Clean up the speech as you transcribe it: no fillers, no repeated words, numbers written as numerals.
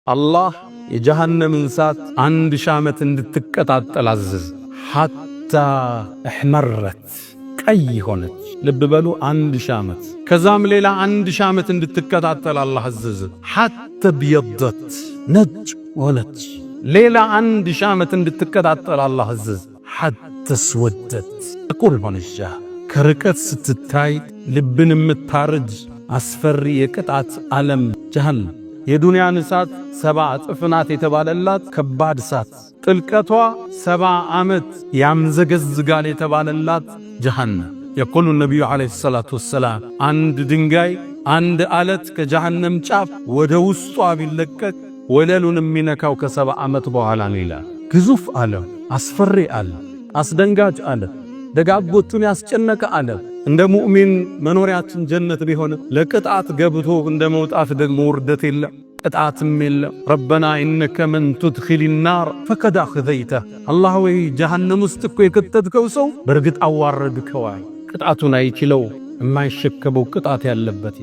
አላህ የጀሃነምን እሳት 1000 ዓመት እንድትቀጣጠል አዘዘ። ሐታ እሕመረት ቀይ ሆነች። ልብ በሉ 1000 ዓመት። ከዛም ሌላ 1000 ዓመት እንድትቀጣጠል አላህ አዘዘ። ሐታ ብየደት ነጭ ሆነች። ሌላ 1000 ዓመት እንድትቀጣጠል አላህ አዘዘ። ሐታ ስወደት ጥቁር ሆነች። ከርቀት ስትታይ ልብን የምታርጅ አስፈሪ የቅጣት ዓለም ጀሃነም። የዱንያን እሳት 70 እጥፍ ናት የተባለላት ከባድ እሳት፣ ጥልቀቷ 70 ዓመት ያምዘገዝጋል የተባለላት ጀሃነም። የቁሉ ነቢዩ ዓለይሂ ሰላቱ ወሰላም አንድ ድንጋይ አንድ አለት ከጀሃነም ጫፍ ወደ ውስጧ ቢለቀቅ ወለሉን የሚነካው ከ70 ዓመት በኋላ ነው ይላል። ግዙፍ ዓለም፣ አስፈሪ ዓለም፣ አስደንጋጭ ዓለም፣ ደጋጎቹን ያስጨነቀ ዓለም። እንደ ሙእሚን መኖሪያችን ጀነት ቢሆን ለቅጣት ገብቶ እንደ መውጣት ደግሞ ውርደት የለም፣ ቅጣትም የለም። ረበና ኢነከ መን ቱድኺል ናር ፈቀድ አኽዘይተህ። አላህ ወይ ጀሃነም ውስጥ እኮ የከተትከው ሰው በእርግጥ አዋረድከው። ቅጣቱን አይችለው የማይሸከመው ቅጣት ያለበት